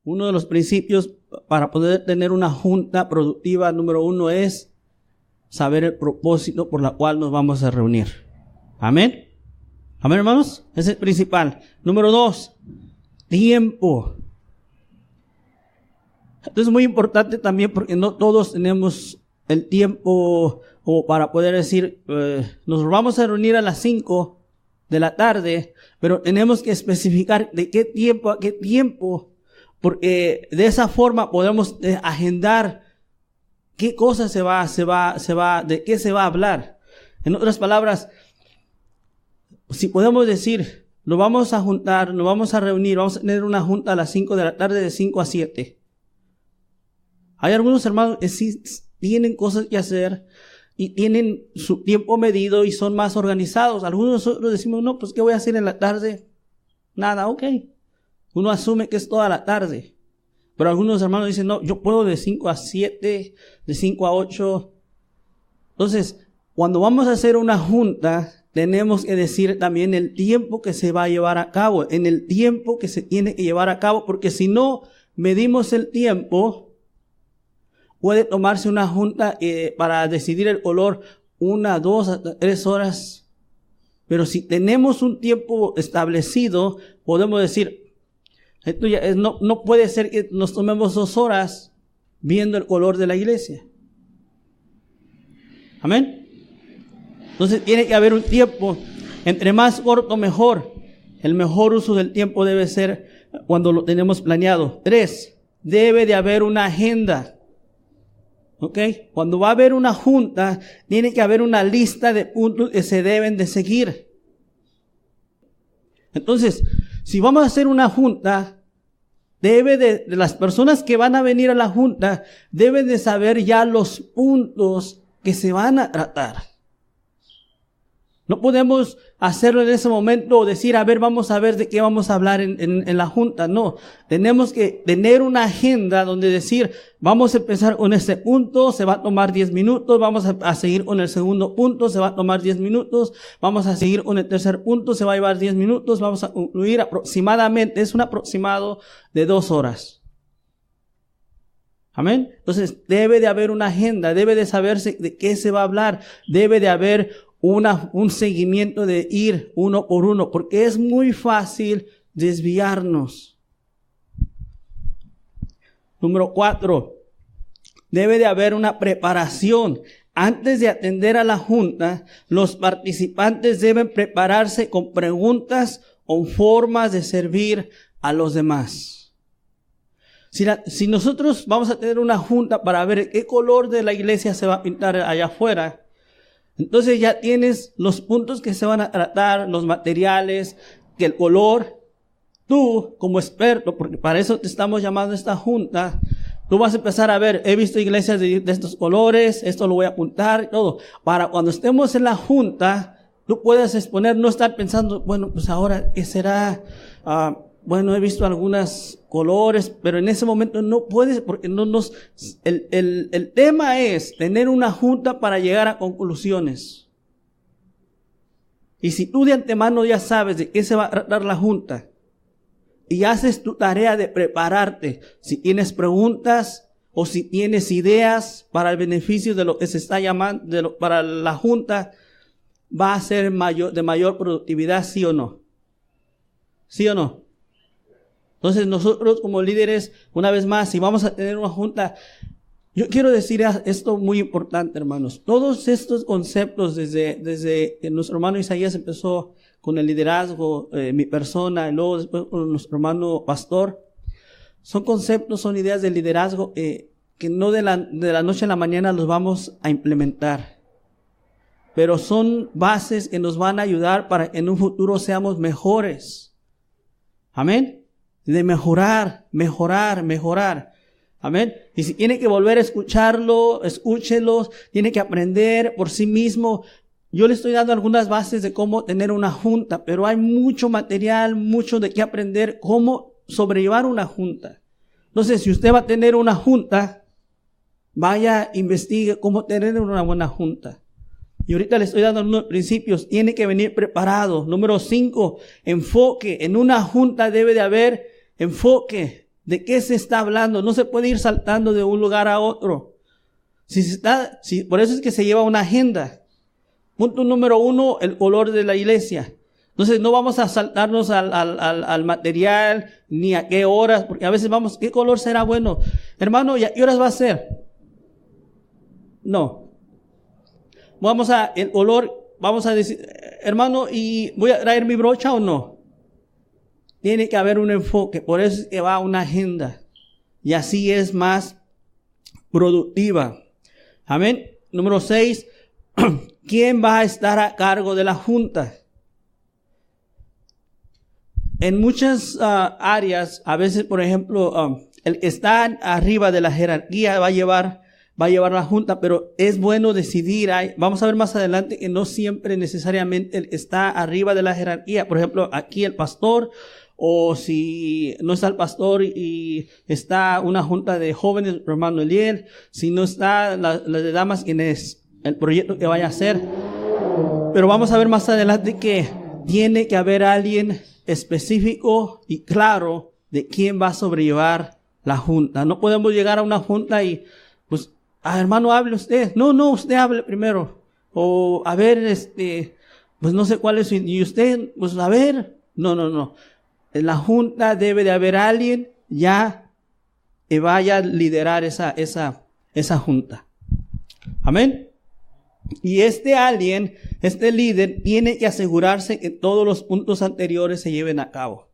Uno de los principios para poder tener una junta productiva, número 1, es saber el propósito por la cual nos vamos a reunir. Amén. Amén, hermanos. Ese es el principal. Número 2, tiempo. Esto es muy importante también porque no todos tenemos el tiempo como para poder decir, nos vamos a reunir a las 5 de la tarde, pero tenemos que especificar de qué tiempo a qué tiempo, porque de esa forma podemos agendar qué cosa de qué se va a hablar. En otras palabras, si podemos decir, nos vamos a juntar, nos vamos a reunir, vamos a tener una junta a las 5 de la tarde de 5 a 7. Hay algunos hermanos que sí tienen cosas que hacer y tienen su tiempo medido y son más organizados. Algunos de nosotros decimos, no, pues ¿qué voy a hacer en la tarde? Nada, ok. Uno asume que es toda la tarde. Pero algunos hermanos dicen, no, yo puedo de 5 a 7, de 5 a 8. Entonces, cuando vamos a hacer una junta, tenemos que decir también el tiempo que se va a llevar a cabo, en el tiempo que se tiene que llevar a cabo, porque si no medimos el tiempo, puede tomarse una junta para decidir el color 1, 2, hasta 3 horas. Pero si tenemos un tiempo establecido, podemos decir, esto ya no puede ser que nos tomemos 2 horas viendo el color de la iglesia. Amén. Entonces tiene que haber un tiempo. Entre más corto, mejor. El mejor uso del tiempo debe ser cuando lo tenemos planeado. 3, debe de haber una agenda. ¿Ok? Cuando va a haber una junta, tiene que haber una lista de puntos que se deben de seguir. Entonces, si vamos a hacer una junta, debe de las personas que van a venir a la junta, deben de saber ya los puntos que se van a tratar. No podemos hacerlo en ese momento o decir, a ver, vamos a ver de qué vamos a hablar en la junta. No, tenemos que tener una agenda donde decir, vamos a empezar con este punto, se va a tomar 10 minutos, vamos a seguir con el segundo punto, se va a tomar 10 minutos, vamos a seguir con el tercer punto, se va a llevar 10 minutos, vamos a concluir aproximadamente, es un aproximado de 2 horas. Amén. Entonces, debe de haber una agenda, debe de saberse de qué se va a hablar, debe de haber un seguimiento de ir uno por uno, porque es muy fácil desviarnos. Número 4, debe de haber una preparación. Antes de atender a la junta, los participantes deben prepararse con preguntas o formas de servir a los demás. Si nosotros vamos a tener una junta para ver qué color de la iglesia se va a pintar allá afuera, entonces ya tienes los puntos que se van a tratar, los materiales, que el color. Tú, como experto, porque para eso te estamos llamando a esta junta, tú vas a empezar a ver, he visto iglesias de estos colores, esto lo voy a apuntar, todo. Para cuando estemos en la junta, tú puedes exponer, no estar pensando, bueno, pues ahora, ¿qué será? Bueno, he visto algunos colores, pero en ese momento no puedes, porque el tema es tener una junta para llegar a conclusiones. Y si tú de antemano ya sabes de qué se va a tratar la junta, y haces tu tarea de prepararte, si tienes preguntas o si tienes ideas para el beneficio de lo que se está llamando, para la junta, va a ser de mayor productividad, ¿sí o no? ¿Sí o no? Entonces nosotros como líderes, una vez más, si vamos a tener una junta, yo quiero decir esto muy importante, hermanos. Todos estos conceptos desde que nuestro hermano Isaías empezó con el liderazgo, mi persona, y luego después con nuestro hermano pastor, son conceptos, son ideas de liderazgo que no de la noche a la mañana los vamos a implementar. Pero son bases que nos van a ayudar para que en un futuro seamos mejores. Amén. De mejorar. Amén. Y si tiene que volver a escucharlo, escúchelos, tiene que aprender por sí mismo. Yo le estoy dando algunas bases de cómo tener una junta, pero hay mucho material, mucho de qué aprender, cómo sobrellevar una junta. Entonces, si usted va a tener una junta, vaya, investigue cómo tener una buena junta. Y ahorita le estoy dando unos principios. Tiene que venir preparado. Número 5, enfoque. En una junta debe de haber enfoque. ¿De qué se está hablando? No se puede ir saltando de un lugar a otro. Por eso es que se lleva una agenda. Punto número 1, el color de la iglesia. Entonces no vamos a saltarnos al material, ni a qué horas, porque a veces vamos, ¿qué color será bueno? Hermano, ¿y a qué horas va a ser? No. El color, vamos a decir, hermano, ¿y voy a traer mi brocha o no? Tiene que haber un enfoque, por eso es que va una agenda. Y así es más productiva. Amén. Número 6, ¿quién va a estar a cargo de la junta? En muchas áreas, a veces, por ejemplo, el que está arriba de la jerarquía va a llevar la junta, pero es bueno decidir. Vamos a ver más adelante que no siempre necesariamente el que está arriba de la jerarquía. Por ejemplo, aquí el pastor, o si no está el pastor y está una junta de jóvenes, hermano Eliel, si no está la de damas, quien es el proyecto que vaya a hacer. Pero vamos a ver más adelante que tiene que haber alguien específico y claro de quién va a sobrellevar la junta. No podemos llegar a una junta y, pues, hermano, hable usted. No, usted hable primero. O, a ver, pues no sé cuál es. Y usted, pues, a ver. No. En la junta debe de haber alguien ya que vaya a liderar esa junta. Amén. Y este líder, tiene que asegurarse que todos los puntos anteriores se lleven a cabo.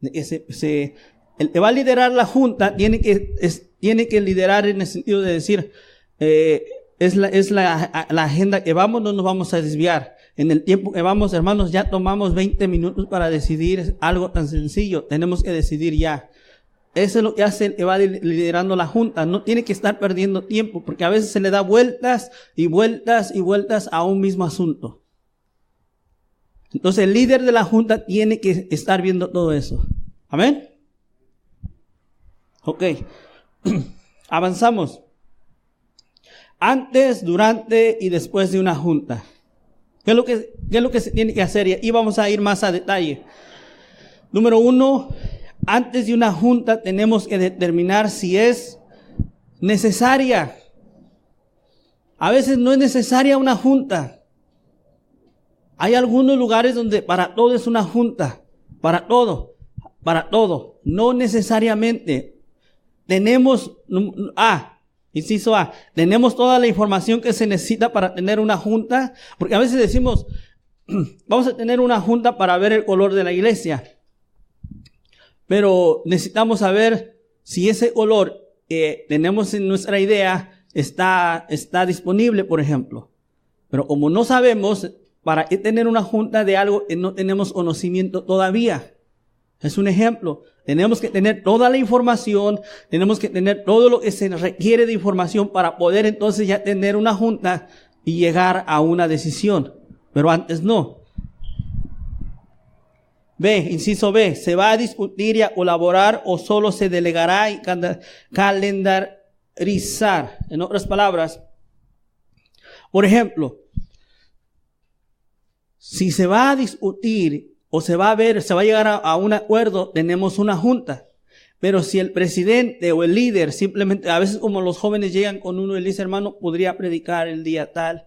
El que va a liderar la junta tiene que liderar en el sentido de decir, es la agenda que vamos, no nos vamos a desviar. En el tiempo que vamos, hermanos, ya tomamos 20 minutos para decidir algo tan sencillo. Tenemos que decidir ya. Eso es lo que hace el que va liderando la junta. No tiene que estar perdiendo tiempo, porque a veces se le da vueltas y vueltas y vueltas a un mismo asunto. Entonces el líder de la junta tiene que estar viendo todo eso. ¿Amén? Ok. Avanzamos. Antes, durante y después de una junta. ¿Qué es lo que se tiene que hacer? Y ahí vamos a ir más a detalle. Número 1, antes de una junta tenemos que determinar si es necesaria. A veces no es necesaria una junta. Hay algunos lugares donde para todo es una junta. Para todo. No necesariamente. Inciso A, tenemos toda la información que se necesita para tener una junta, porque a veces decimos, vamos a tener una junta para ver el color de la iglesia, pero necesitamos saber si ese color que tenemos en nuestra idea está disponible, por ejemplo. Pero como no sabemos, ¿para qué tener una junta de algo que no tenemos conocimiento todavía? Es un ejemplo. Tenemos que tener toda la información, tenemos que tener todo lo que se requiere de información para poder entonces ya tener una junta y llegar a una decisión. Pero antes no. Inciso B, ¿se va a discutir y a colaborar o solo se delegará y calendarizar? En otras palabras, por ejemplo, si se va a discutir o se va a llegar a un acuerdo, tenemos una junta. Pero si el presidente o el líder simplemente, a veces como los jóvenes llegan con uno y le dice, hermano, podría predicar el día tal.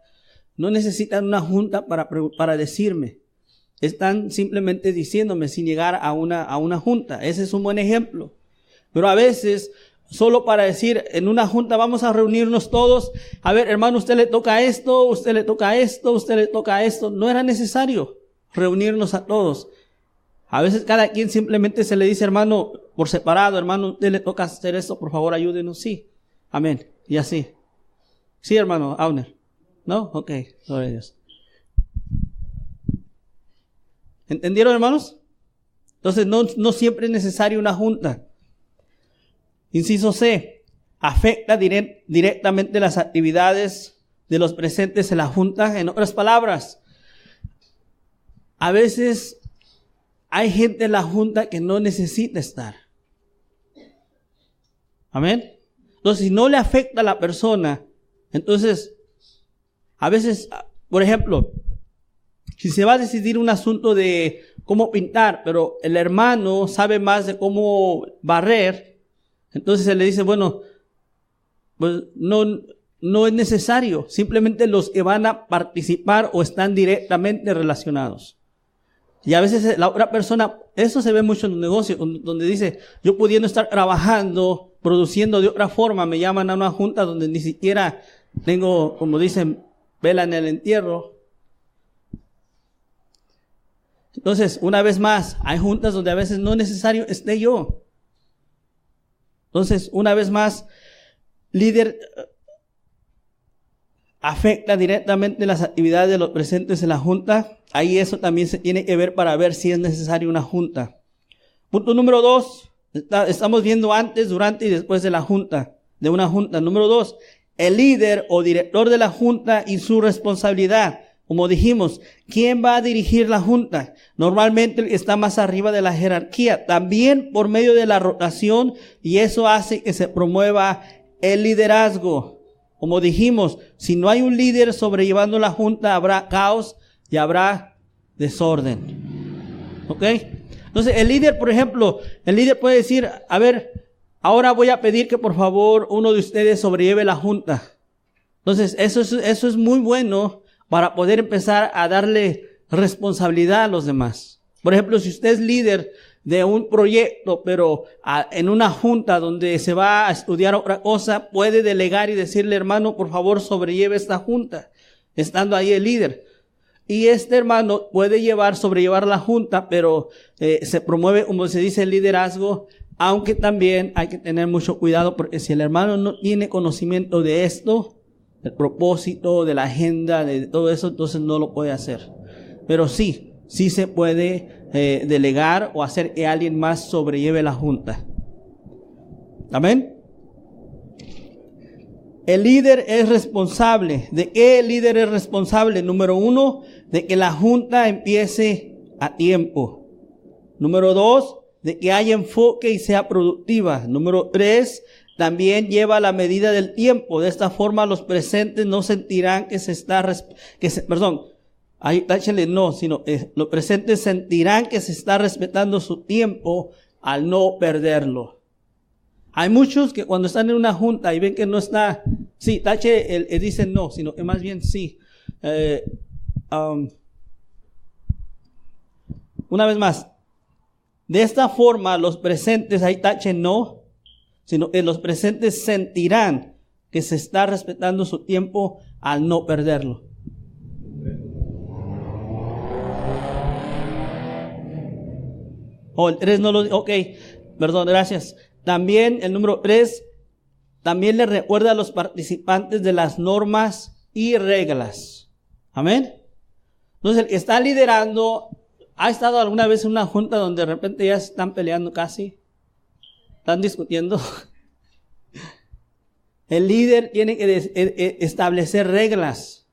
No necesitan una junta para decirme. Están simplemente diciéndome sin llegar a una junta. Ese es un buen ejemplo. Pero a veces, solo para decir, en una junta vamos a reunirnos todos. A ver, hermano, usted le toca esto, usted le toca esto, usted le toca esto. No era necesario reunirnos a todos. A veces cada quien simplemente se le dice, hermano, por separado, hermano, usted le toca hacer esto, por favor, ayúdenos. Sí. Amén. Y así. Sí, hermano, Auner. ¿No? Ok. Gloria a Dios. ¿Entendieron, hermanos? Entonces, no siempre es necesario una junta. Inciso C. Afecta directamente las actividades de los presentes en la junta. En otras palabras, a veces hay gente en la junta que no necesita estar. Amén. Entonces, si no le afecta a la persona, entonces, a veces, por ejemplo, si se va a decidir un asunto de cómo pintar, pero el hermano sabe más de cómo barrer, Entonces se le dice, bueno, pues no es necesario, simplemente los que van a participar o están directamente relacionados. Y a veces la otra persona, eso se ve mucho en los negocios, donde dice, yo pudiendo estar trabajando, produciendo de otra forma, me llaman a una junta donde ni siquiera tengo, como dicen, vela en el entierro. Entonces, una vez más, hay juntas donde a veces no es necesario esté yo. Entonces, una vez más, líder afecta directamente las actividades de los presentes en la junta. Ahí eso también se tiene que ver para ver si es necesario una junta. Punto número 2. Estamos viendo antes, durante y después de la junta, de una junta. Número 2. El líder o director de la junta y su responsabilidad. Como dijimos, ¿quién va a dirigir la junta? Normalmente el que está más arriba de la jerarquía. También por medio de la rotación, y eso hace que se promueva el liderazgo. Como dijimos, si no hay un líder sobrellevando la junta, habrá caos y habrá desorden. ¿Ok? Entonces el líder, por ejemplo, el líder puede decir, a ver, ahora voy a pedir que por favor uno de ustedes sobrelleve la junta. Entonces eso es muy bueno para poder empezar a darle responsabilidad a los demás. Por ejemplo, si usted es líder de un proyecto, pero en una junta donde se va a estudiar otra cosa, puede delegar y decirle, hermano, por favor, sobrelleve esta junta, estando ahí el líder. Y este hermano puede sobrellevar la junta, pero se promueve, como se dice, el liderazgo, aunque también hay que tener mucho cuidado, porque si el hermano no tiene conocimiento de esto, el propósito, de la agenda, de todo eso, entonces no lo puede hacer. Pero sí se puede delegar o hacer que alguien más sobrelleve la junta. ¿Amén? El líder es responsable. ¿De qué el líder es responsable? Número 1, de que la junta empiece a tiempo. Número 2, de que haya enfoque y sea productiva. Número 3, también lleva la medida del tiempo. De esta forma los presentes no sentirán los presentes sentirán que se está respetando su tiempo al no perderlo. Hay muchos que cuando están en una junta y ven que no está, sí, dicen no, sino que más bien sí. Una vez más, de esta forma los presentes, ahí tache no, sino que los presentes sentirán que se está respetando su tiempo al no perderlo. El 3 no lo... Ok, perdón, gracias. También el número 3, también le recuerda a los participantes de las normas y reglas. Amén. Entonces, el que está liderando, ¿ha estado alguna vez en una junta donde de repente ya están peleando casi? ¿Están discutiendo? El líder tiene que establecer reglas.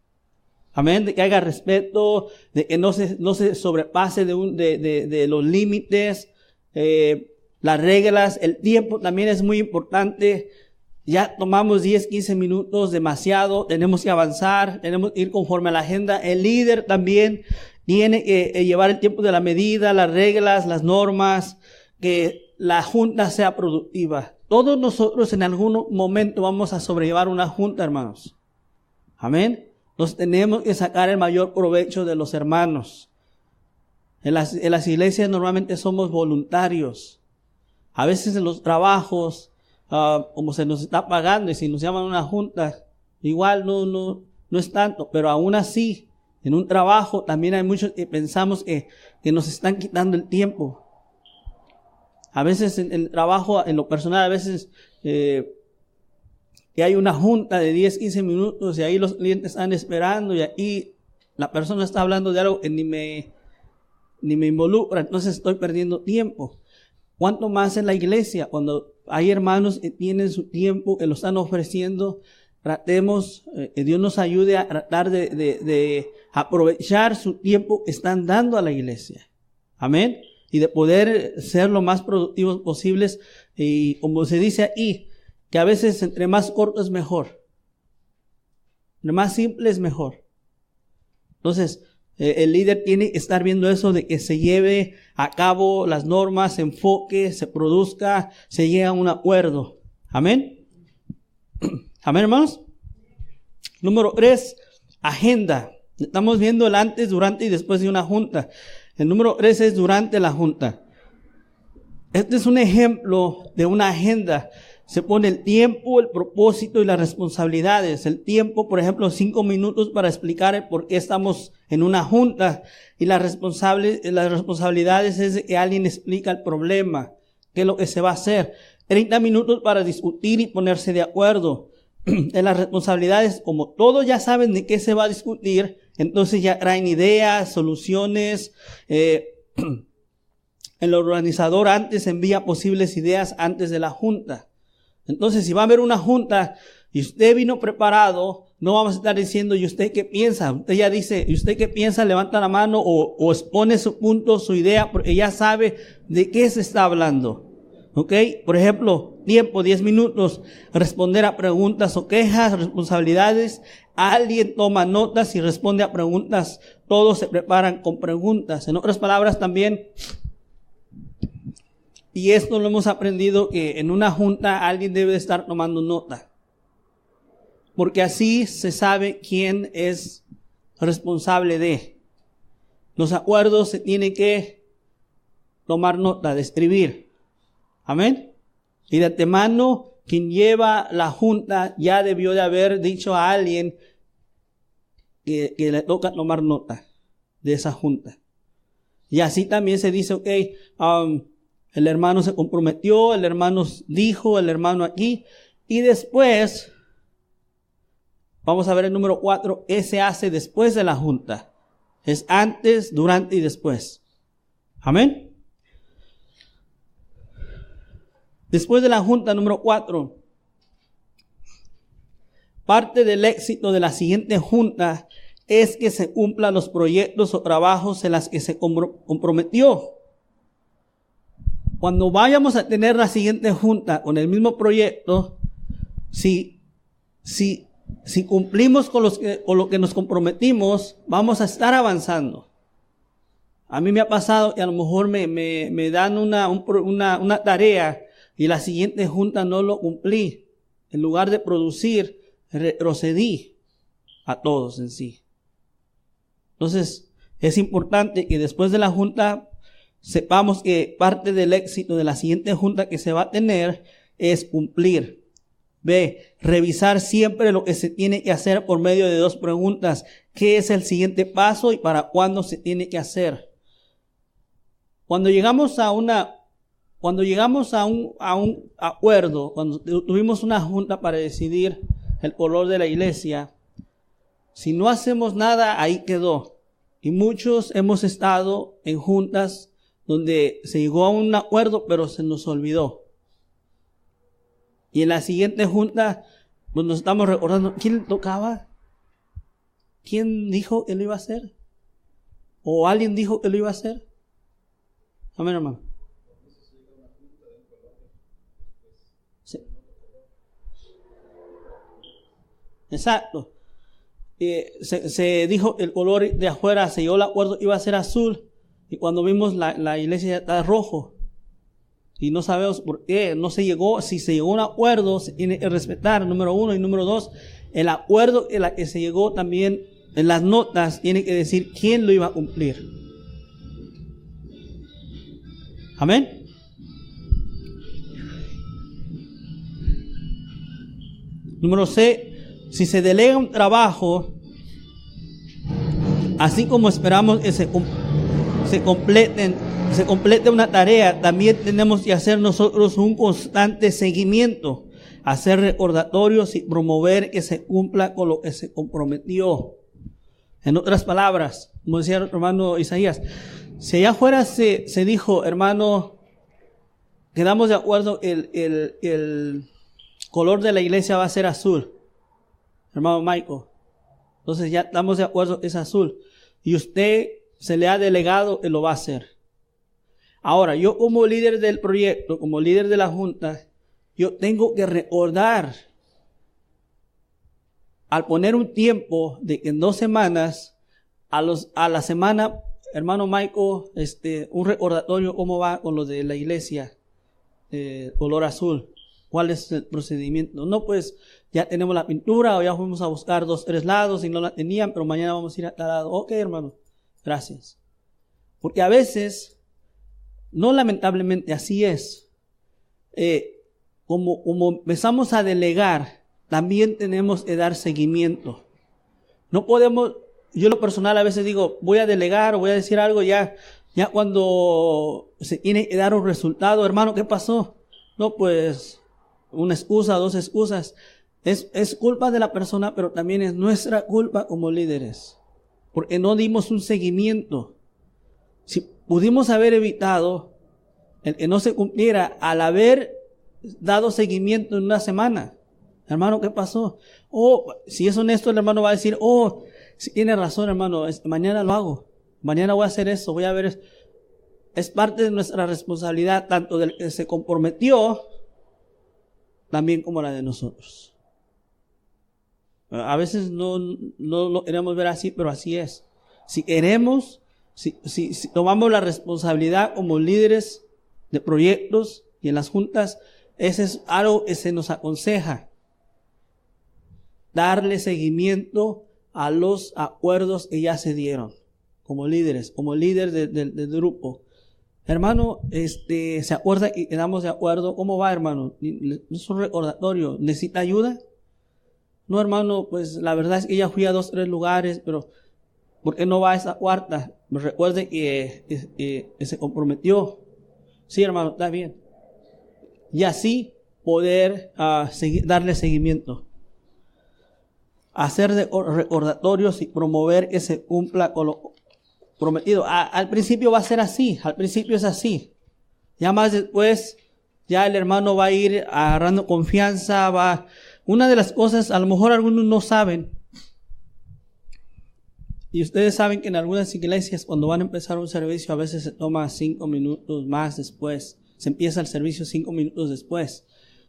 Amén. De que haya respeto, de que no se sobrepase de los límites, las reglas. El tiempo también es muy importante. Ya tomamos 10, 15 minutos, demasiado. Tenemos que avanzar, tenemos que ir conforme a la agenda. El líder también tiene que llevar el tiempo de la medida, las reglas, las normas, que la junta sea productiva. Todos nosotros en algún momento vamos a sobrellevar una junta, hermanos. Amén. Nos tenemos que sacar el mayor provecho de los hermanos. En las iglesias normalmente somos voluntarios. A veces en los trabajos, como se nos está pagando y si nos llaman a una junta, igual no es tanto, pero aún así, en un trabajo también hay muchos que pensamos que nos están quitando el tiempo. A veces en el trabajo, en lo personal, a veces que hay una junta de 10, 15 minutos y ahí los clientes están esperando y ahí la persona está hablando de algo que ni me involucra, entonces estoy perdiendo tiempo. ¿Cuánto más en la iglesia? Cuando hay hermanos que tienen su tiempo, que lo están ofreciendo, tratemos, que Dios nos ayude a tratar de aprovechar su tiempo que están dando a la iglesia. Amén. Y de poder ser lo más productivos posibles. Y como se dice ahí, que a veces entre más corto es mejor. Entre más simple es mejor. Entonces, El líder tiene que estar viendo eso de que se lleve a cabo las normas, se enfoque, se produzca, se llegue a un acuerdo. Amén. Amén, hermanos. Número 3, agenda. Estamos viendo el antes, durante y después de una junta. El número 3 es durante la junta. Este es un ejemplo de una agenda. Se pone el tiempo, el propósito y las responsabilidades. El tiempo, por ejemplo, 5 minutos para explicar el por qué estamos en una junta. Y las responsabilidades es de que alguien explica el problema, qué es lo que se va a hacer. 30 minutos para discutir y ponerse de acuerdo. En las responsabilidades, como todos ya saben de qué se va a discutir, entonces ya traen ideas, soluciones. El organizador antes envía posibles ideas antes de la junta. Entonces, si va a haber una junta y usted vino preparado, no vamos a estar diciendo, ¿y usted qué piensa? Usted ya dice, ¿y usted qué piensa? Levanta la mano o expone su punto, su idea, porque ya sabe de qué se está hablando. ¿Ok? Por ejemplo, tiempo, 10 minutos, responder a preguntas o quejas, responsabilidades. Alguien toma notas y responde a preguntas. Todos se preparan con preguntas. En otras palabras también, y esto lo hemos aprendido, que en una junta alguien debe estar tomando nota. Porque así se sabe quién es responsable de. Los acuerdos se tienen que tomar nota, de escribir. Amén. Y de antemano, quien lleva la junta ya debió de haber dicho a alguien que le toca tomar nota de esa junta. Y así también se dice, ok, el hermano se comprometió, el hermano dijo, el hermano aquí. Y después, vamos a ver el número 4, ¿qué se hace después de la junta? Es antes, durante y después. Amén. Después de la junta, número 4. Parte del éxito de la siguiente junta es que se cumplan los proyectos o trabajos en los que se comprometió. Cuando vayamos a tener la siguiente junta con el mismo proyecto, si cumplimos con lo que nos comprometimos, vamos a estar avanzando. A mí me ha pasado que a lo mejor me dan una tarea y la siguiente junta no lo cumplí. En lugar de producir, retrocedí a todos en sí. Entonces, es importante que después de la junta sepamos que parte del éxito de la siguiente junta que se va a tener es cumplir. B, revisar siempre lo que se tiene que hacer por medio de 2 preguntas. ¿Qué es el siguiente paso y para cuándo se tiene que hacer? Cuando llegamos a un acuerdo, cuando tuvimos una junta para decidir el color de la iglesia, si no hacemos nada, ahí quedó. Y muchos hemos estado en juntas donde se llegó a un acuerdo, pero se nos olvidó. Y en la siguiente junta, pues nos estamos recordando, ¿quién le tocaba? ¿Quién dijo que lo iba a hacer? ¿O alguien dijo que lo iba a hacer? Amén, hermano. Sí. Exacto. Se dijo el color de afuera, se llegó el acuerdo, iba a ser azul. Y cuando vimos la iglesia ya está rojo. Y no sabemos por qué, no se llegó. Si se llegó a un acuerdo, se tiene que respetar, número 1. Y número 2, el acuerdo en la que se llegó también, en las notas, tiene que decir quién lo iba a cumplir. Amén. Número C, si se delega un trabajo, así como esperamos que se complete una tarea, también tenemos que hacer nosotros un constante seguimiento, hacer recordatorios y promover que se cumpla con lo que se comprometió. En otras palabras, como decía el hermano Isaías, si allá afuera se dijo, hermano, quedamos de acuerdo, el color de la iglesia va a ser azul, hermano Michael, entonces ya estamos de acuerdo, es azul, y usted se le ha delegado que lo va a hacer. Ahora, yo como líder del proyecto, como líder de la junta, yo tengo que recordar, al poner un tiempo de que en 2 semanas a la semana, hermano Michael, un recordatorio cómo va con lo de la iglesia, color azul. ¿Cuál es el procedimiento? No, pues ya tenemos la pintura o ya fuimos a buscar 2, 3 lados y no la tenían, pero mañana vamos a ir a tal lado. Ok, hermano, gracias. Porque a veces, no lamentablemente, así es. Como empezamos a delegar, también tenemos que dar seguimiento. No podemos, yo en lo personal a veces digo, voy a delegar o voy a decir algo ya cuando se tiene que dar un resultado. Hermano, ¿qué pasó? No, pues una excusa, 2 excusas. Es culpa de la persona, pero también es nuestra culpa como líderes, porque no dimos un seguimiento. Si pudimos haber evitado el que no se cumpliera al haber dado seguimiento en una semana. Hermano, ¿qué pasó? Si es honesto, el hermano va a decir, si tiene razón, hermano, mañana lo hago. Mañana voy a hacer eso, voy a ver eso. Es parte de nuestra responsabilidad, tanto del que se comprometió, también como la de nosotros. A veces no lo queremos ver así, pero así es. Si queremos, si tomamos la responsabilidad como líderes de proyectos y en las juntas, ese es algo que se nos aconseja. Darle seguimiento a los acuerdos que ya se dieron como líderes, como líder del grupo. Hermano, se acuerda y quedamos de acuerdo. ¿Cómo va, hermano? Es un recordatorio. ¿Necesita ayuda? No, hermano, pues la verdad es que ya fui a 2, 3 lugares, pero ¿por qué no va a esa cuarta? Me recuerde que se comprometió. Sí, hermano, está bien. Y así poder darle seguimiento. Hacer recordatorios y promover que se cumpla con lo prometido. Al principio va a ser así, al principio es así. Ya más después, ya el hermano va a ir agarrando confianza, Una de las cosas, a lo mejor algunos no saben, y ustedes saben que en algunas iglesias cuando van a empezar un servicio a veces se toma 5 minutos más después. Se empieza el servicio 5 minutos después.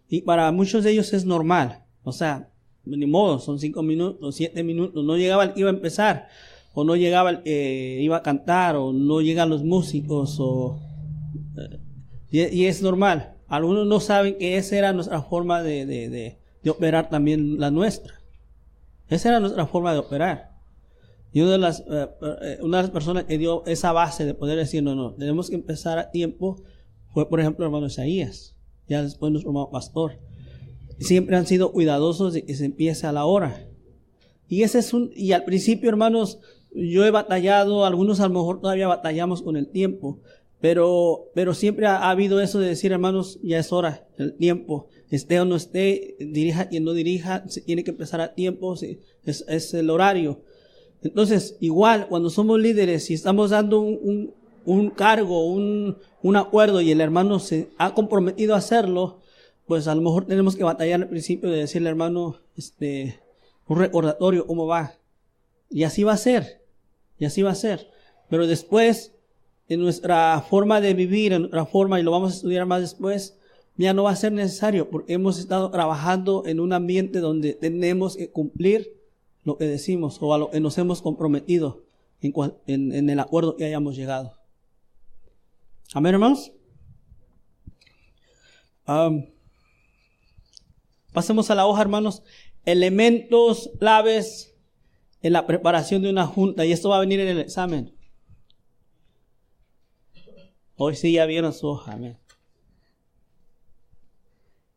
Y para muchos de ellos es normal. O sea, ni modo, son 5 minutos, 7 minutos. No llegaba el que iba a empezar, o no llegaba el que iba a cantar, o no llegan los músicos, y es normal. Algunos no saben que esa era nuestra forma de operar también la nuestra. Esa era nuestra forma de operar. Y una de las personas que dio esa base de poder decir, no, tenemos que empezar a tiempo, fue por ejemplo el hermano Isaías, ya después nuestro hermano pastor. Siempre han sido cuidadosos de que se empiece a la hora. Y y al principio, hermanos, yo he batallado, algunos a lo mejor todavía batallamos con el tiempo, pero siempre ha habido eso de decir, hermanos, ya es hora, el tiempo, esté o no esté, dirija quien no dirija, se tiene que empezar a tiempo, es el horario. Entonces, igual, cuando somos líderes, si estamos dando un cargo, un acuerdo y el hermano se ha comprometido a hacerlo, pues a lo mejor tenemos que batallar al principio de decirle, hermano, un recordatorio, ¿cómo va? Y así va a ser, Pero después, en nuestra forma de vivir, en nuestra forma, y lo vamos a estudiar más después, ya no va a ser necesario, porque hemos estado trabajando en un ambiente donde tenemos que cumplir lo que decimos o a lo que nos hemos comprometido en el acuerdo que hayamos llegado. Amén, hermanos. Pasemos a la hoja, hermanos. Elementos claves en la preparación de una junta. Y esto va a venir en el examen. Hoy sí ya vieron su hoja. Amén.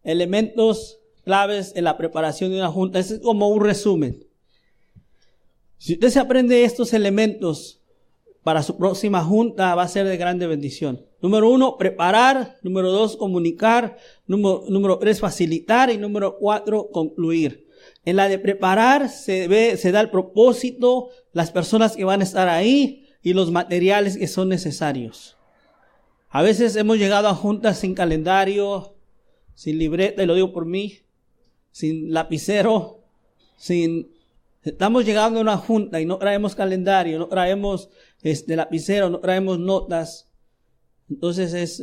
Elementos claves en la preparación de una junta. Este es como un resumen. Si usted se aprende estos elementos para su próxima junta, va a ser de grande bendición. Número 1, preparar. Número 2, comunicar. Número 3, facilitar. Y número 4, concluir. En la de preparar se da el propósito, las personas que van a estar ahí y los materiales que son necesarios. A veces hemos llegado a juntas sin calendario, sin libreta, y lo digo por mí, sin lapicero, estamos llegando a una junta y no traemos calendario, no traemos lapicero, no traemos notas. Entonces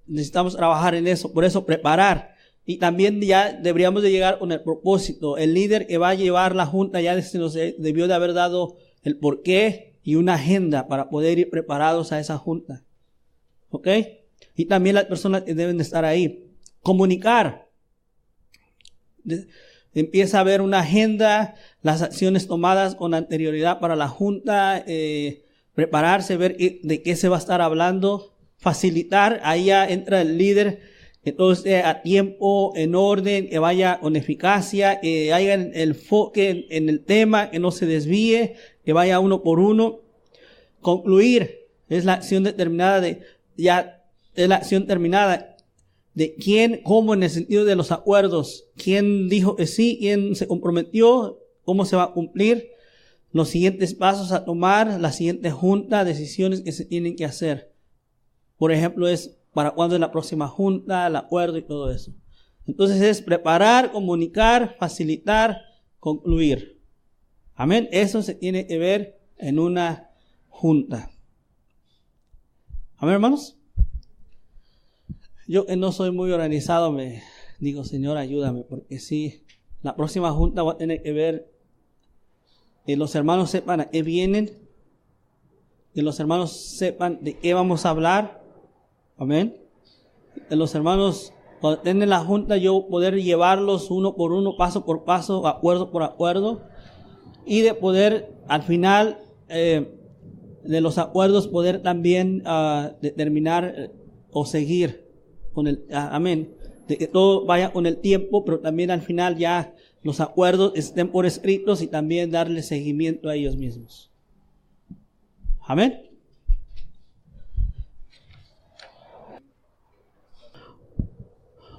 necesitamos trabajar en eso, por eso preparar. Y también ya deberíamos de llegar con el propósito. El líder que va a llevar la junta ya se nos debió de haber dado el porqué, y una agenda para poder ir preparados a esa junta. ¿Ok? Y también las personas que deben de estar ahí. Comunicar. Empieza a haber una agenda, las acciones tomadas con anterioridad para la junta, prepararse, ver de qué se va a estar hablando, facilitar. Ahí ya entra el líder, que todo esté a tiempo, en orden, que vaya con eficacia, que haya el enfoque en el tema, que no se desvíe, que vaya uno por uno. Concluir es la acción determinada es la acción terminada de quién, cómo, en el sentido de los acuerdos, quién dijo que sí, quién se comprometió, cómo se va a cumplir, los siguientes pasos a tomar, la siguiente junta, decisiones que se tienen que hacer. Por ejemplo, es para cuándo es la próxima junta, el acuerdo y todo eso. Entonces es preparar, comunicar, facilitar, concluir. Amén. Eso se tiene que ver en una junta. Amén, hermanos. Yo que no soy muy organizado, me digo, Señor, ayúdame, porque si la próxima junta va a tener que ver que los hermanos sepan a qué vienen, que los hermanos sepan de qué vamos a hablar. Amén. Que los hermanos, cuando estén en la junta, yo poder llevarlos uno por uno, paso por paso, acuerdo por acuerdo, y de poder al final de los acuerdos poder también determinar o seguir con el amén, de que todo vaya con el tiempo, pero también al final ya los acuerdos estén por escritos y también darle seguimiento a ellos mismos. Amén.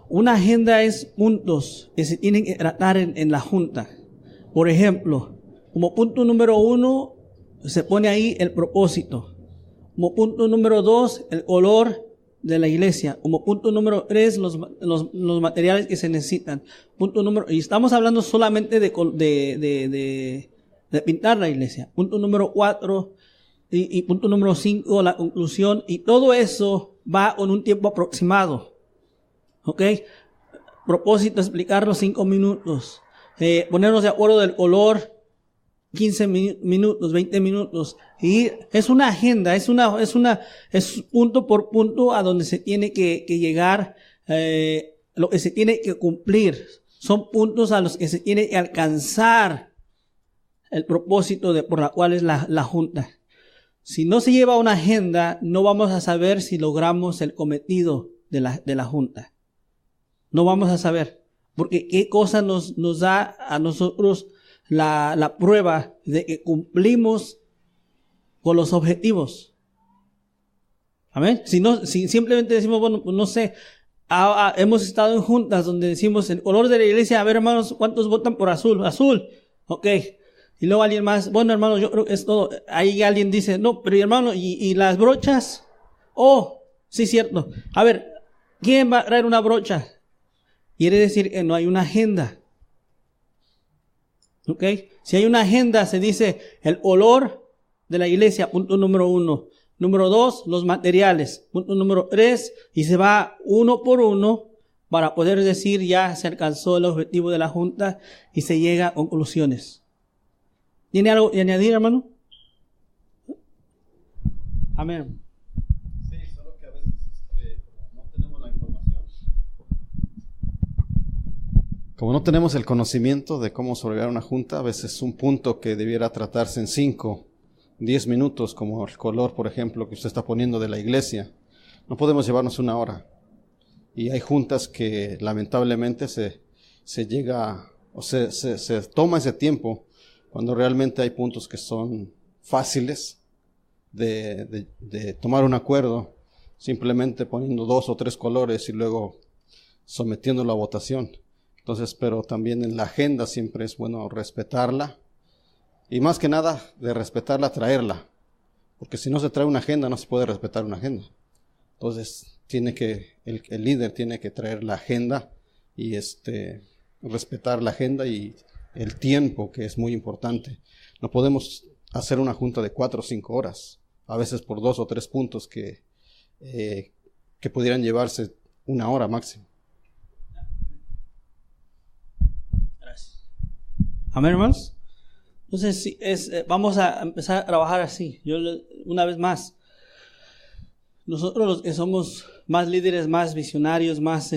Una agenda es puntos que se tienen que tratar en la junta. Por ejemplo, como punto número 1 se pone ahí el propósito. Como punto número 2, el color de la iglesia. Como punto número 3, los materiales que se necesitan. Y estamos hablando solamente de pintar la iglesia. Punto número 4 y punto número 5, la conclusión. Y todo eso va con un tiempo aproximado. ¿Ok? Propósito, explicarlo 5 minutos. Ponernos de acuerdo del color, 15 minutos, 20 minutos. Y es una agenda, es punto por punto a donde se tiene que llegar, lo que se tiene que cumplir. Son puntos a los que se tiene que alcanzar el propósito por la cual es la junta. Si no se lleva una agenda, no vamos a saber si logramos el cometido de la junta. No vamos a saber. Porque qué cosa nos da a nosotros la prueba de que cumplimos con los objetivos. Amén. Si simplemente decimos, bueno, pues no sé, hemos estado en juntas donde decimos el color de la iglesia, a ver, hermanos, ¿cuántos votan por azul? Azul. Ok. Y luego alguien más, bueno, hermano, yo creo que es todo. Ahí alguien dice, no, pero hermano, ¿y las brochas? Oh, sí, cierto. A ver, ¿quién va a traer una brocha? Quiere decir que no hay una agenda. ¿Ok? Si hay una agenda, se dice el olor de la iglesia, punto número 1. Número 2, los materiales. Punto número 3, y se va uno por uno para poder decir ya se alcanzó el objetivo de la junta y se llega a conclusiones. ¿Tiene algo que añadir, hermano? Amén. Sí, solo que a veces no tenemos la información. Como no tenemos el conocimiento de cómo sobrellevar una junta, a veces un punto que debiera tratarse en 5, 10 minutos, como el color, por ejemplo, que usted está poniendo de la iglesia, no podemos llevarnos 1 hora. Y hay juntas que lamentablemente se llega, o se toma ese tiempo cuando realmente hay puntos que son fáciles de tomar un acuerdo, simplemente poniendo 2 o 3 colores y luego sometiéndolo a votación. Entonces, pero también en la agenda siempre es bueno respetarla. Y más que nada, de respetarla, traerla. Porque si no se trae una agenda, no se puede respetar una agenda. Entonces, el líder tiene que traer la agenda y respetar la agenda y el tiempo, que es muy importante. No podemos hacer una junta de 4 o 5 horas. A veces por 2 o 3 puntos que pudieran llevarse 1 hora máximo. Amén, hermanos. Entonces, sí, vamos a empezar a trabajar así. Una vez más, nosotros los que somos más líderes, más visionarios, más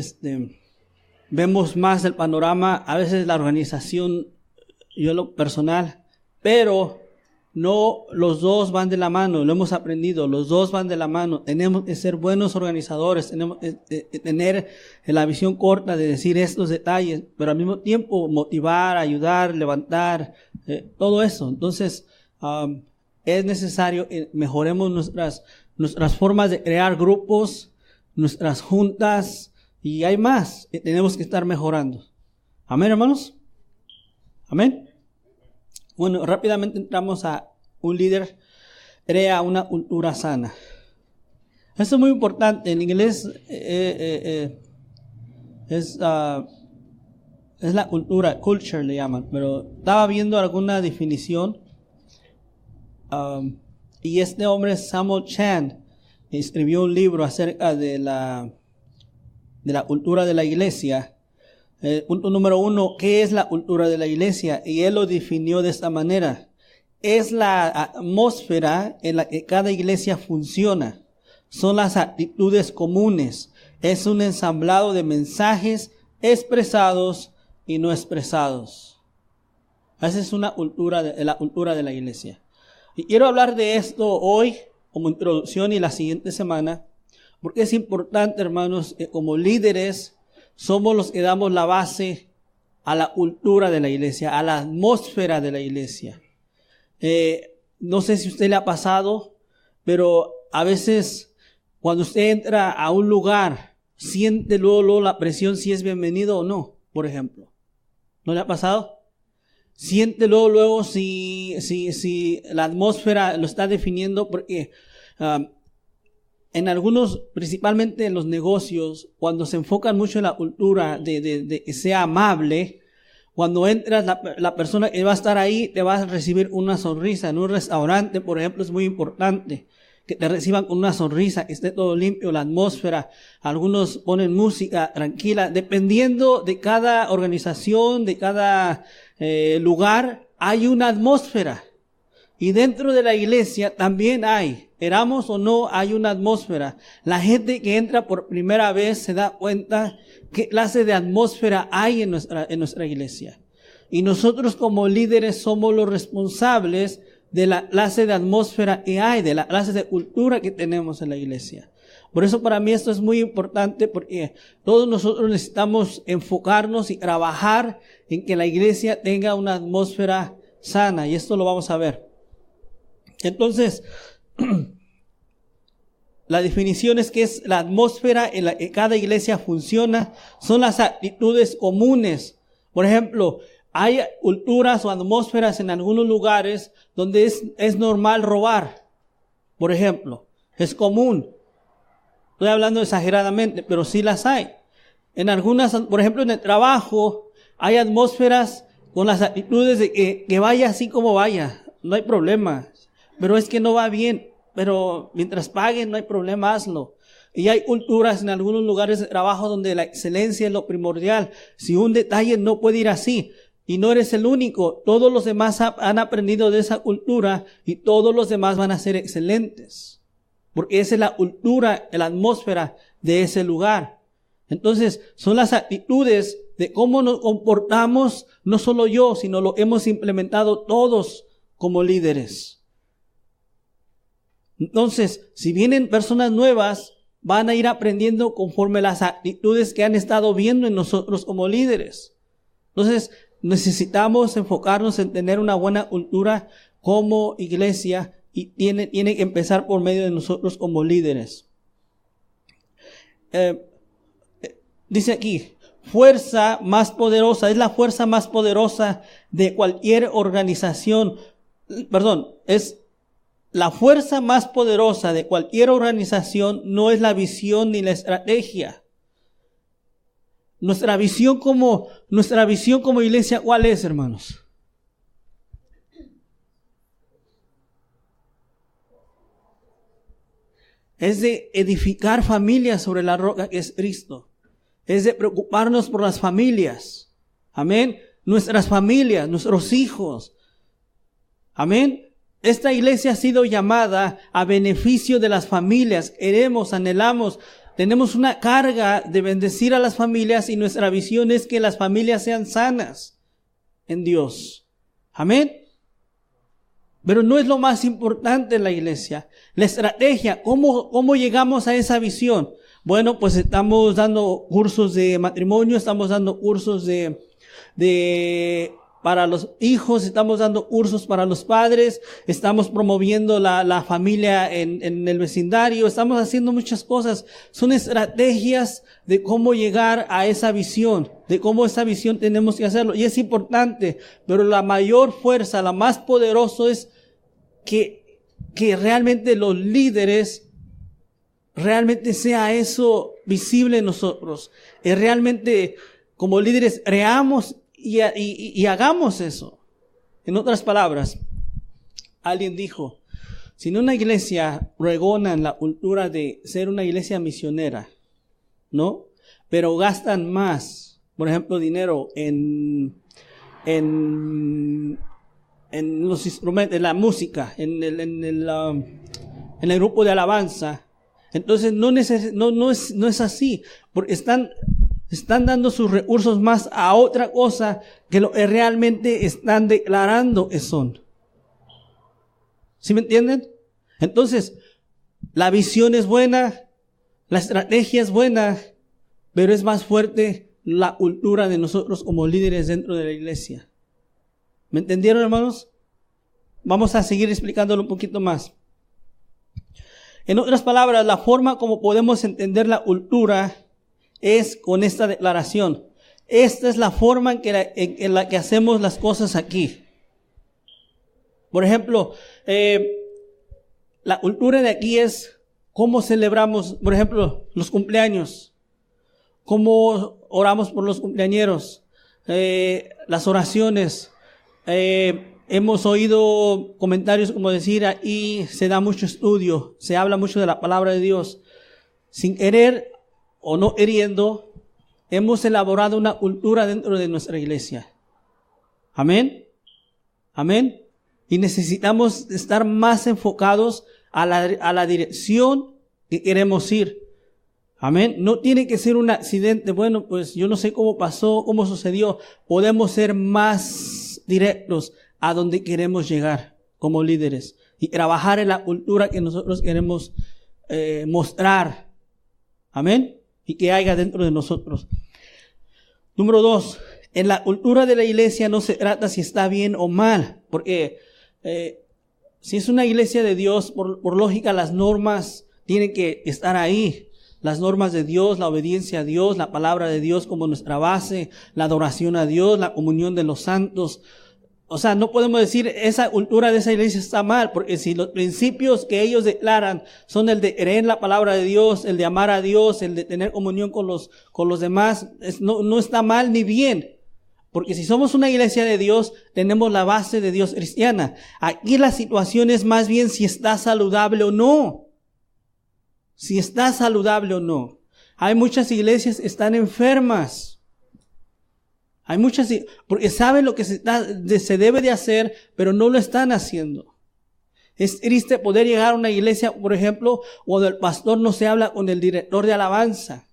vemos más el panorama, a veces la organización, yo lo personal, pero no, los dos van de la mano, lo hemos aprendido, los dos van de la mano. Tenemos que ser buenos organizadores, tenemos que tener la visión corta de decir estos detalles, pero al mismo tiempo motivar, ayudar, levantar, todo eso. Entonces, es necesario que mejoremos nuestras formas de crear grupos, nuestras juntas, y hay más que tenemos que estar mejorando. Amén, hermanos. Amén. Bueno, rápidamente entramos a un líder crea una cultura sana. Esto es muy importante. En inglés es la cultura, culture le llaman, pero estaba viendo alguna definición y este hombre, Samuel Chan, escribió un libro acerca de la cultura de la iglesia. Punto número 1, ¿qué es la cultura de la iglesia? Y él lo definió de esta manera. Es la atmósfera en la que cada iglesia funciona. Son las actitudes comunes. Es un ensamblado de mensajes expresados y no expresados. Esa es la cultura de la iglesia. Y quiero hablar de esto hoy como introducción y la siguiente semana, porque es importante, hermanos, que como líderes somos los que damos la base a la cultura de la iglesia, a la atmósfera de la iglesia. No sé si a usted le ha pasado, pero a veces cuando usted entra a un lugar, siente luego la presión si es bienvenido o no, por ejemplo. ¿No le ha pasado? Siente luego si la atmósfera lo está definiendo, porque en algunos, principalmente en los negocios, cuando se enfocan mucho en la cultura de que sea amable, cuando entras, la persona que va a estar ahí te va a recibir una sonrisa. En un restaurante, por ejemplo, es muy importante que te reciban con una sonrisa, que esté todo limpio, la atmósfera. Algunos ponen música tranquila. Dependiendo de cada organización, de cada lugar, hay una atmósfera. Y dentro de la iglesia también hay, queramos o no, hay una atmósfera. La gente que entra por primera vez se da cuenta qué clase de atmósfera hay en nuestra iglesia. Y nosotros como líderes somos los responsables de la clase de atmósfera que hay, de la clase de cultura que tenemos en la iglesia. Por eso para mí esto es muy importante, porque todos nosotros necesitamos enfocarnos y trabajar en que la iglesia tenga una atmósfera sana, y esto lo vamos a ver. Entonces, la definición es que es la atmósfera en la que cada iglesia funciona, son las actitudes comunes. Por ejemplo, hay culturas o atmósferas en algunos lugares donde es normal robar. Por ejemplo, es común. Estoy hablando exageradamente, pero sí las hay. En algunas, por ejemplo, en el trabajo, hay atmósferas con las actitudes de que vaya así como vaya, no hay problema. Pero es que no va bien, pero mientras paguen no hay problema, hazlo. Y hay culturas en algunos lugares de trabajo donde la excelencia es lo primordial. Si un detalle no puede ir así, y no eres el único, todos los demás han aprendido de esa cultura y todos los demás van a ser excelentes. Porque esa es la cultura, la atmósfera de ese lugar. Entonces, son las actitudes de cómo nos comportamos, no solo yo, sino lo hemos implementado todos como líderes. Entonces, si vienen personas nuevas, van a ir aprendiendo conforme las actitudes que han estado viendo en nosotros como líderes. Entonces, necesitamos enfocarnos en tener una buena cultura como iglesia y tiene que empezar por medio de nosotros como líderes. Dice aquí, fuerza más poderosa, es la fuerza más poderosa de cualquier organización. Es la fuerza más poderosa de cualquier organización no es la visión ni la estrategia. Nuestra visión como iglesia, ¿cuál es, hermanos? Es de edificar familias sobre la roca que es Cristo. Es de preocuparnos por las familias. Amén. Nuestras familias, nuestros hijos. Amén. Esta iglesia ha sido llamada a beneficio de las familias. Queremos, anhelamos, tenemos una carga de bendecir a las familias y nuestra visión es que las familias sean sanas en Dios. Amén. Pero no es lo más importante en la iglesia. La estrategia, ¿cómo llegamos a esa visión? Bueno, pues estamos dando cursos de matrimonio, estamos dando cursos para los hijos, estamos dando cursos para los padres, estamos promoviendo la familia en el vecindario, estamos haciendo muchas cosas. Son estrategias de cómo llegar a esa visión, de cómo esa visión tenemos que hacerlo. Y es importante, pero la mayor fuerza, la más poderosa es que realmente los líderes, realmente sea eso visible en nosotros. Y realmente como líderes creamos y hagamos eso. En otras palabras, alguien dijo, si en una iglesia pregonan la cultura de ser una iglesia misionera, ¿no? Pero gastan más, por ejemplo, dinero en los instrumentos, en la música, en el grupo de alabanza, entonces no es así, porque están dando sus recursos más a otra cosa que lo que realmente están declarando que son. ¿Sí me entienden? Entonces, la visión es buena, la estrategia es buena, pero es más fuerte la cultura de nosotros como líderes dentro de la iglesia. ¿Me entendieron, hermanos? Vamos a seguir explicándolo un poquito más. En otras palabras, la forma como podemos entender la cultura es con esta declaración. Esta es la forma en la que hacemos las cosas aquí. Por ejemplo, la cultura de aquí es cómo celebramos, por ejemplo, los cumpleaños. Cómo oramos por los cumpleañeros. Las oraciones. Hemos oído comentarios como decir, ahí se da mucho estudio, se habla mucho de la palabra de Dios. Sin querer o no queriendo, hemos elaborado una cultura dentro de nuestra iglesia. Amén. Amén. Y necesitamos estar más enfocados a la dirección que queremos ir. Amén. No tiene que ser un accidente. Bueno, pues yo no sé cómo pasó, cómo sucedió. Podemos ser más directos a donde queremos llegar como líderes y trabajar en la cultura que nosotros queremos mostrar. Amén. Y que haya dentro de nosotros. Número 2. En la cultura de la iglesia no se trata si está bien o mal. Porque si es una iglesia de Dios, por lógica las normas tienen que estar ahí. Las normas de Dios, la obediencia a Dios, la palabra de Dios como nuestra base, la adoración a Dios, la comunión de los santos. O sea, no podemos decir esa cultura de esa iglesia está mal, porque si los principios que ellos declaran son el de creer en la palabra de Dios, el de amar a Dios, el de tener comunión con los demás, no está mal ni bien. Porque si somos una iglesia de Dios, tenemos la base de Dios cristiana. Aquí la situación es más bien si está saludable o no. Si está saludable o no. Hay muchas iglesias que están enfermas. Hay muchas, porque saben lo que se debe de hacer, pero no lo están haciendo. Es triste poder llegar a una iglesia, por ejemplo, cuando el pastor no se habla con el director de alabanza.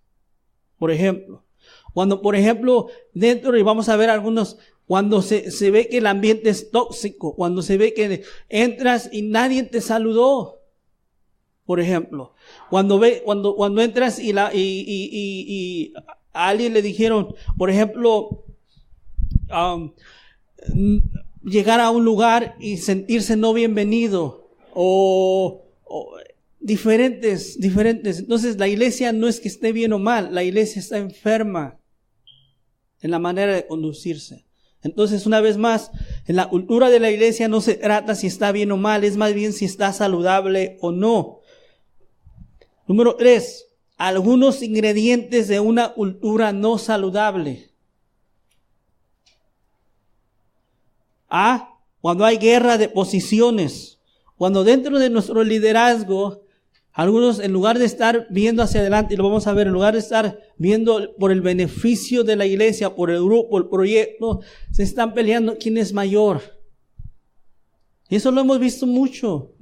Por ejemplo. Cuando, por ejemplo, dentro, y vamos a ver algunos, cuando se ve que el ambiente es tóxico, cuando se ve que entras y nadie te saludó. Por ejemplo, cuando entras y a alguien le dijeron, por ejemplo, llegar a un lugar y sentirse no bienvenido o diferentes. Entonces la iglesia no es que esté bien o mal, la iglesia está enferma en la manera de conducirse. Entonces, una vez más, en la cultura de la iglesia no se trata si está bien o mal, es más bien si está saludable o no. Número 3, algunos ingredientes de una cultura no saludable. Cuando hay guerra de posiciones, cuando dentro de nuestro liderazgo, algunos en lugar de estar viendo hacia adelante, y lo vamos a ver, en lugar de estar viendo por el beneficio de la iglesia, por el grupo, el proyecto, se están peleando quién es mayor. Y eso lo hemos visto mucho.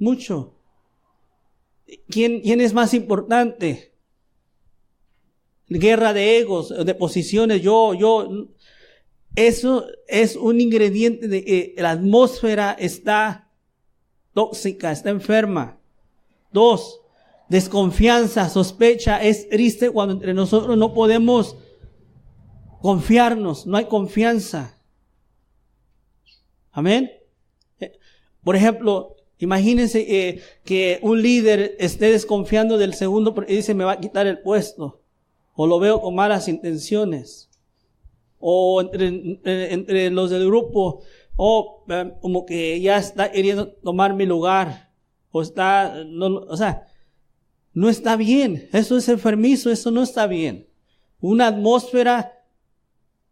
¿Quién es más importante? Guerra de egos, de posiciones, yo. Eso es un ingrediente de que la atmósfera está tóxica, está enferma. 2, desconfianza, sospecha. Es triste cuando entre nosotros no podemos confiarnos, no hay confianza. Amén. Por ejemplo, imagínense que un líder esté desconfiando del segundo porque dice me va a quitar el puesto, o lo veo con malas intenciones, o entre los del grupo, como que ya está queriendo tomar mi lugar, o sea, no está bien. Eso es enfermizo, eso no está bien. Una atmósfera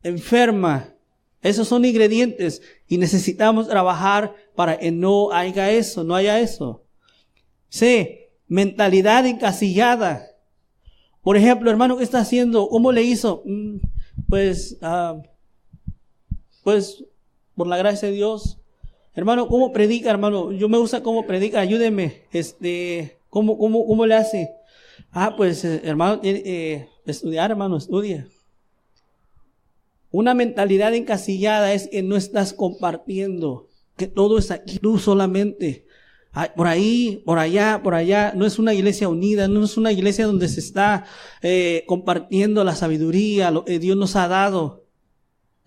enferma. Esos son ingredientes y necesitamos trabajar para que no haya eso. C, mentalidad encasillada. Por ejemplo, hermano, ¿qué está haciendo? ¿Cómo le hizo? Pues por la gracia de Dios. Hermano, ¿cómo predica, hermano? Yo me gusta cómo predica, ayúdeme. ¿Cómo le hace? Pues hermano, estudiar, hermano, estudia. Una mentalidad encasillada es que no estás compartiendo, que todo es aquí tú solamente. Por ahí, por allá. No es una iglesia unida, no es una iglesia donde se está compartiendo la sabiduría, lo que Dios nos ha dado.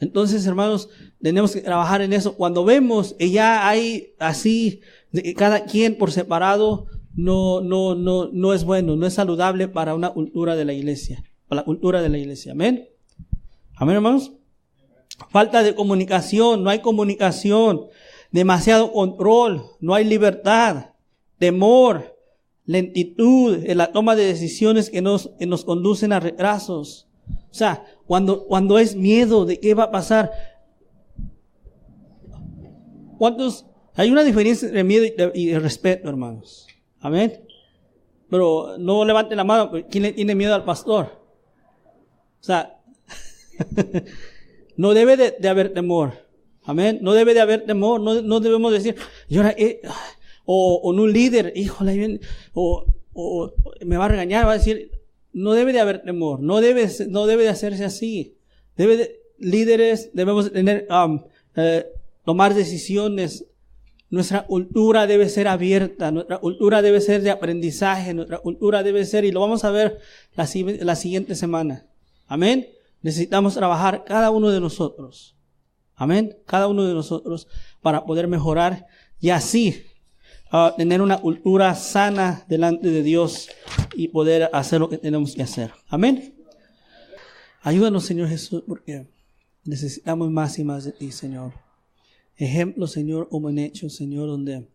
Entonces, hermanos, tenemos que trabajar en eso. Cuando vemos que ya hay así, de que cada quien por separado, no es bueno, no es saludable para una cultura de la iglesia, para la cultura de la iglesia. Amén. Amén, hermanos. Falta de comunicación, no hay comunicación. Demasiado control, no hay libertad. Temor, lentitud en la toma de decisiones que nos conducen a retrasos. O sea, cuando es miedo de qué va a pasar. Hay una diferencia entre miedo y respeto, hermanos. Amén. Pero no levanten la mano, ¿quién le tiene miedo al pastor? O sea, no debe de haber temor. Amén. No debe de haber temor. No debemos decir, o un líder, híjole, o me va a regañar, va a decir, no debe de haber temor. No debe de hacerse así. Líderes debemos tener, tomar decisiones. Nuestra cultura debe ser abierta. Nuestra cultura debe ser de aprendizaje. Nuestra cultura debe ser, y lo vamos a ver la siguiente semana. Amén. Necesitamos trabajar cada uno de nosotros. Amén. Cada uno de nosotros para poder mejorar y así tener una cultura sana delante de Dios y poder hacer lo que tenemos que hacer. Amén. Ayúdanos, Señor Jesús, porque necesitamos más y más de ti, Señor. Ejemplo, Señor, como en Hechos, Señor, donde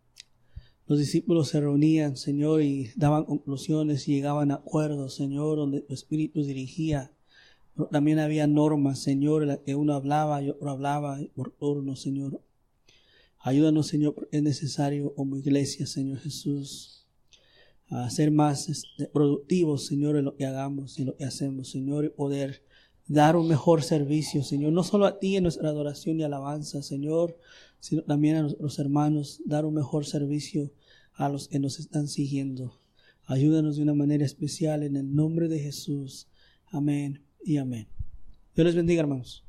los discípulos se reunían, Señor, y daban conclusiones y llegaban a acuerdos, Señor, donde tu Espíritu dirigía. Pero también había normas, Señor, en las que uno hablaba y otro hablaba por turno, Señor. Ayúdanos, Señor, porque es necesario como iglesia, Señor Jesús, a ser más productivos, Señor, en lo que hagamos y lo que hacemos, Señor, y poder dar un mejor servicio, Señor, no solo a ti en nuestra adoración y alabanza, Señor, sino también a nuestros hermanos, dar un mejor servicio a los que nos están siguiendo. Ayúdanos de una manera especial en el nombre de Jesús. Amén y amén. Dios les bendiga, hermanos.